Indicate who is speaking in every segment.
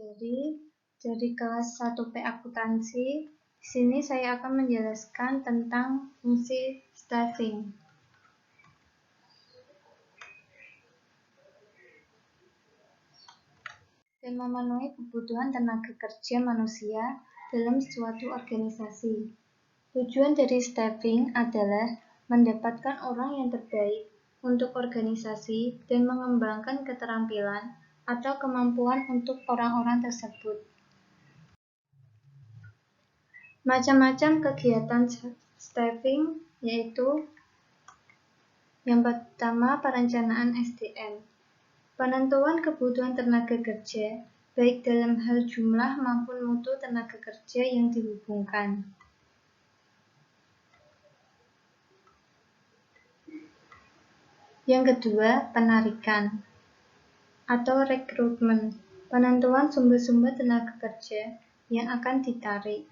Speaker 1: Wulandari dari kelas 1P Akuntansi. Di sini saya akan menjelaskan tentang fungsi staffing. Dan memenuhi kebutuhan tenaga kerja manusia dalam suatu organisasi. Tujuan dari staffing adalah mendapatkan orang yang terbaik untuk organisasi dan mengembangkan keterampilan atau kemampuan untuk orang-orang tersebut. Macam-macam kegiatan staffing yaitu yang pertama, perencanaan SDM. Penentuan kebutuhan tenaga kerja, baik dalam hal jumlah maupun mutu tenaga kerja yang dihubungkan. Yang kedua, penarikan atau rekrutmen. Penentuan sumber-sumber tenaga kerja yang akan ditarik.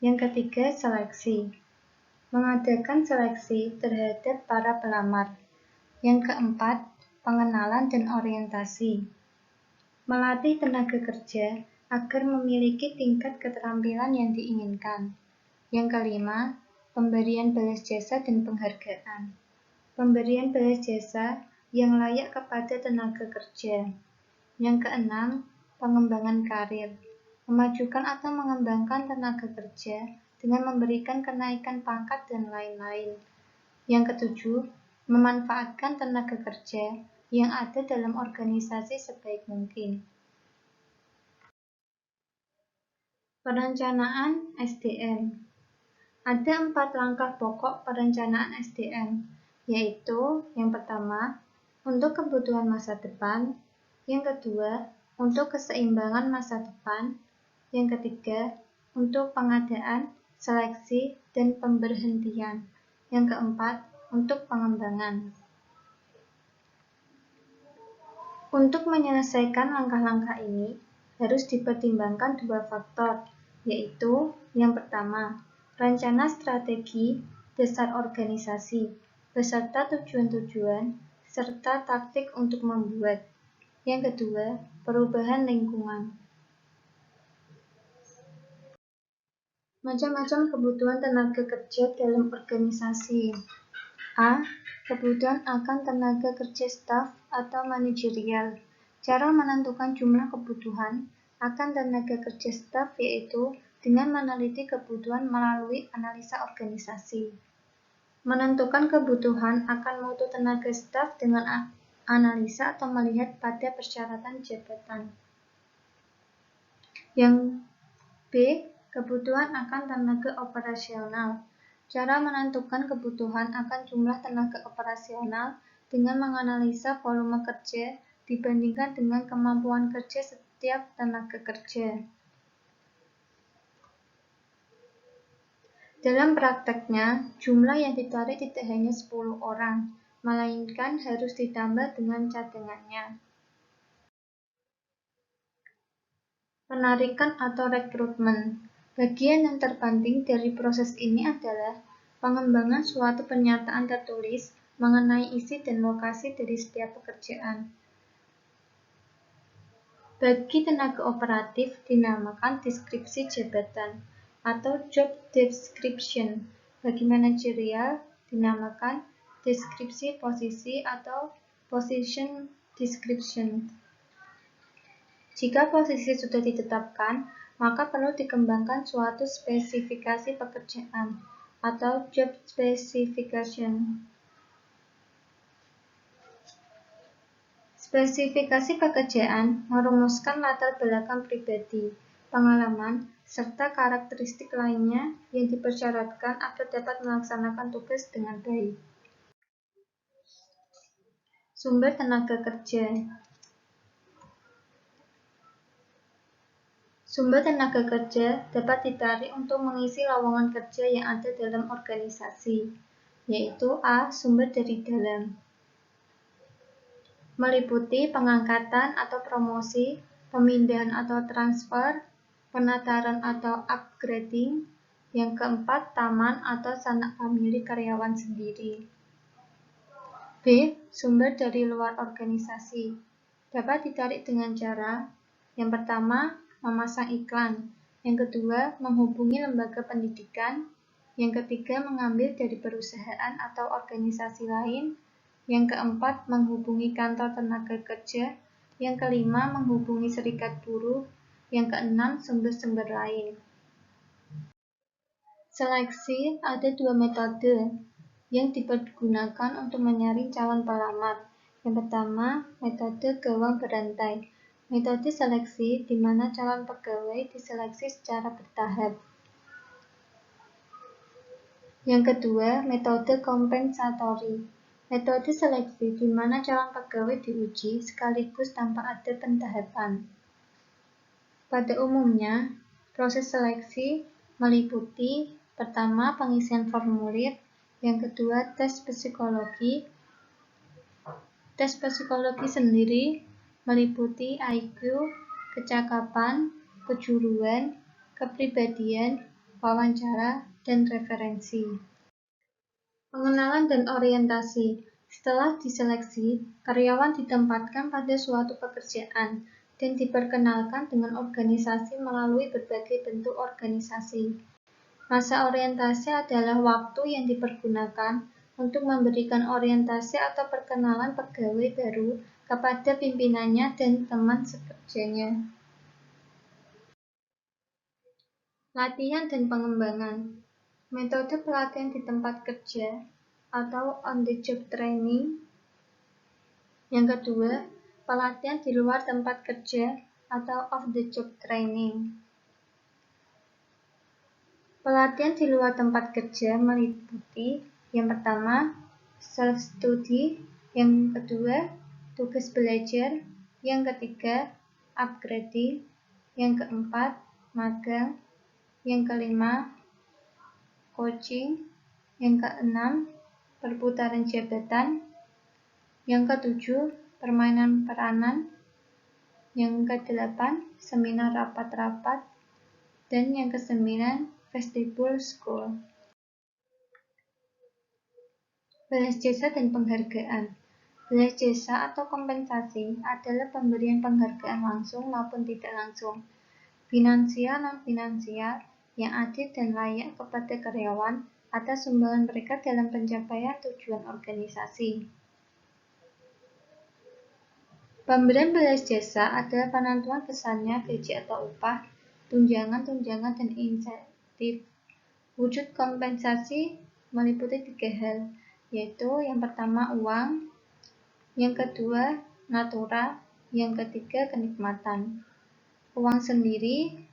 Speaker 1: Yang ketiga, seleksi. Mengadakan seleksi terhadap para pelamar. Yang keempat, pengenalan dan orientasi. Melatih tenaga kerja agar memiliki tingkat keterampilan yang diinginkan. Yang kelima, pemberian balas jasa dan penghargaan. Pemberian balas jasa yang layak kepada tenaga kerja. Yang keenam, pengembangan karir. Memajukan atau mengembangkan tenaga kerja dengan memberikan kenaikan pangkat dan lain-lain. Yang ketujuh, memanfaatkan tenaga kerja yang ada dalam organisasi sebaik mungkin. Perencanaan SDM. Ada 4 langkah pokok perencanaan SDM, yaitu yang pertama, untuk kebutuhan masa depan, yang kedua, untuk keseimbangan masa depan, yang ketiga, untuk pengadaan, seleksi, dan pemberhentian, yang keempat, untuk pengembangan. Untuk menyelesaikan langkah-langkah ini, harus dipertimbangkan 2 faktor, yaitu yang pertama, rencana strategi dasar organisasi, beserta tujuan-tujuan, serta taktik untuk membuat. Yang kedua, perubahan lingkungan. Macam-macam kebutuhan tenaga kerja dalam organisasi. A. Kebutuhan akan tenaga kerja staf atau manajerial. Cara menentukan jumlah kebutuhan akan tenaga kerja staf yaitu dengan meneliti kebutuhan melalui analisa organisasi. Menentukan kebutuhan akan mutu tenaga staf dengan analisa atau melihat pada persyaratan jabatan. Yang B. Kebutuhan akan tenaga operasional. Cara menentukan kebutuhan akan jumlah tenaga operasional dengan menganalisa volume kerja dibandingkan dengan kemampuan kerja setiap tenaga kerja. Dalam prakteknya, jumlah yang ditarik tidak hanya 10 orang, melainkan harus ditambah dengan cadangannya. Penarikan atau rekrutmen. Bagian yang terpenting dari proses ini adalah pengembangan suatu pernyataan tertulis mengenai isi dan lokasi dari setiap pekerjaan. Bagi tenaga operatif dinamakan deskripsi jabatan atau job description. Bagi manajerial dinamakan deskripsi posisi atau position description. Jika posisi sudah ditetapkan, maka perlu dikembangkan suatu spesifikasi pekerjaan atau job specification. Spesifikasi pekerjaan merumuskan latar belakang pribadi, pengalaman, serta karakteristik lainnya yang dipersyaratkan agar dapat melaksanakan tugas dengan baik. Sumber tenaga kerja. Sumber tenaga kerja dapat ditarik untuk mengisi lowongan kerja yang ada dalam organisasi, yaitu A. Sumber dari dalam. Meliputi pengangkatan atau promosi, pemindahan atau transfer, penataran atau upgrading. Yang keempat, taman atau sanak famili karyawan sendiri. B. Sumber dari luar organisasi. Dapat ditarik dengan cara Yang pertama, memasang iklan. Yang kedua, menghubungi lembaga pendidikan. Yang ketiga, mengambil dari perusahaan atau organisasi lain. Yang keempat, menghubungi kantor tenaga kerja. Yang kelima, menghubungi serikat buruh. Yang keenam, sumber-sumber lain. Seleksi ada dua metode yang dipergunakan untuk menyaring calon pelamar. Yang pertama, metode gawang berantai. Metode seleksi di mana calon pegawai diseleksi secara bertahap. Yang kedua, metode kompensatori. Metode seleksi di mana calon pegawai diuji sekaligus tanpa ada pentahapan. Pada umumnya, proses seleksi meliputi pertama, pengisian formulir, yang kedua, tes psikologi. Tes psikologi sendiri meliputi IQ, kecakapan, kejuruan, kepribadian, wawancara, dan referensi. Pengenalan dan orientasi. Setelah diseleksi, karyawan ditempatkan pada suatu pekerjaan dan diperkenalkan dengan organisasi melalui berbagai bentuk organisasi. Masa orientasi adalah waktu yang dipergunakan untuk memberikan orientasi atau perkenalan pegawai baru kepada pimpinannya dan teman sekerjanya. Latihan dan pengembangan. Metode pelatihan di tempat kerja atau on-the-job training. Yang kedua, pelatihan di luar tempat kerja atau off-the-job training. Pelatihan di luar tempat kerja meliputi yang pertama, self-study, yang kedua, tugas belajar, yang ketiga, upgrading, yang keempat, magang, yang kelima, coaching, yang keenam, perputaran jabatan, yang ketujuh, permainan peranan, yang kedelapan, seminar rapat-rapat, dan yang kesembilan, festival school. Balas jasa dan penghargaan. Balas jasa atau kompensasi adalah pemberian penghargaan langsung maupun tidak langsung, finansial non-finansial, yang adil dan layak kepada karyawan atas sumbangan mereka dalam pencapaian tujuan organisasi. Pemberian balas jasa adalah penentuan besarnya gaji atau upah, tunjangan, dan insentif. Wujud kompensasi meliputi tiga hal, yaitu yang pertama uang, yang kedua natura, yang ketiga kenikmatan. Uang sendiri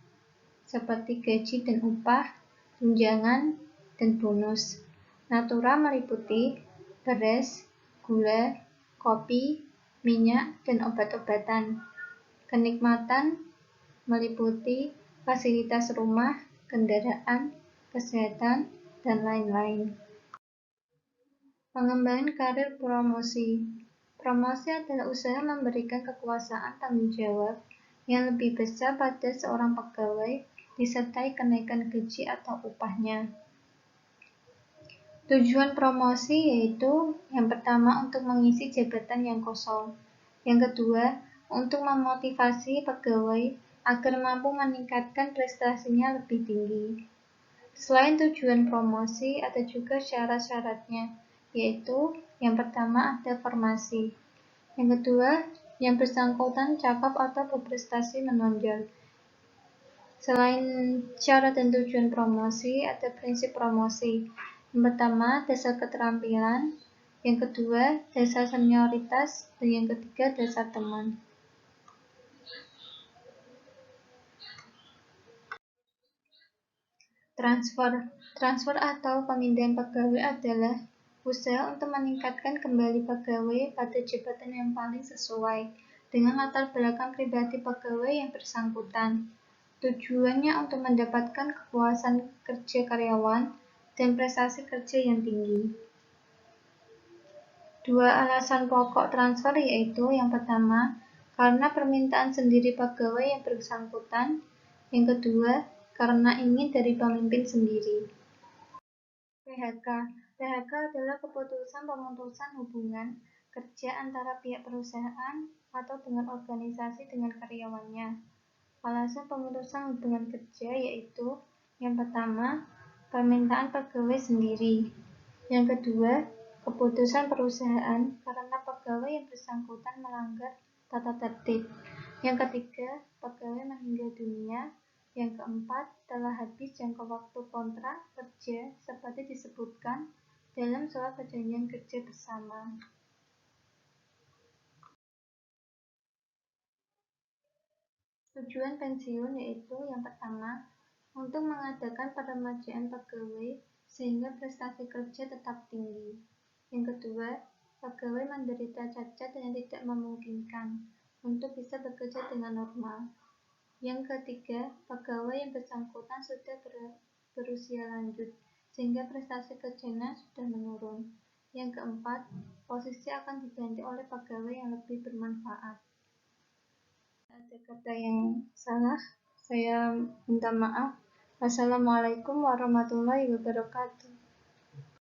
Speaker 1: seperti gaji dan upah, tunjangan, dan bonus. Natura meliputi beras, gula, kopi, minyak, dan obat-obatan. Kenikmatan meliputi fasilitas rumah, kendaraan, kesehatan, dan lain-lain. Pengembangan karir promosi. Promosi adalah usaha memberikan kekuasaan tanggung jawab yang lebih besar pada seorang pegawai disertai kenaikan gaji atau upahnya. Tujuan promosi yaitu yang pertama untuk mengisi jabatan yang kosong, yang kedua untuk memotivasi pegawai agar mampu meningkatkan prestasinya lebih tinggi. Selain tujuan promosi, ada juga syarat-syaratnya, yaitu yang pertama ada formasi, yang kedua yang bersangkutan cakap atau berprestasi menonjol. Selain syarat dan tujuan promosi, ada prinsip promosi. Yang pertama, dasar keterampilan, yang kedua, dasar senioritas, dan yang ketiga, dasar teman. Transfer atau pemindahan pegawai adalah usaha untuk meningkatkan kembali pegawai pada jabatan yang paling sesuai dengan latar belakang pribadi pegawai yang bersangkutan. Tujuannya untuk mendapatkan kepuasan kerja karyawan dan prestasi kerja yang tinggi. Dua alasan pokok transfer yaitu yang pertama, karena permintaan sendiri pegawai yang bersangkutan, yang kedua, karena ingin dari pemimpin sendiri. PHK. PHK adalah keputusan pemutusan hubungan kerja antara pihak perusahaan atau dengan organisasi dengan karyawannya. Alasan pemutusan hubungan kerja yaitu yang pertama, permintaan pegawai sendiri. Yang kedua, keputusan perusahaan karena pegawai yang bersangkutan melanggar tata tertib. Yang ketiga, pegawai meninggal dunia. Yang keempat, telah habis jangka waktu kontrak kerja seperti disebutkan dalam surat perjanjian kerja bersama. Tujuan pensiun yaitu yang pertama, untuk mengadakan peremajaan pegawai sehingga prestasi kerja tetap tinggi. Yang kedua, pegawai menderita cacat yang tidak memungkinkan untuk bisa bekerja dengan normal. Yang ketiga, pegawai yang bersangkutan sudah berusia lanjut sehingga prestasi kerjanya sudah menurun. Yang keempat, posisi akan diganti oleh pegawai yang lebih bermanfaat. Ada kata yang salah, saya minta maaf. Wassalamualaikum warahmatullahi wabarakatuh.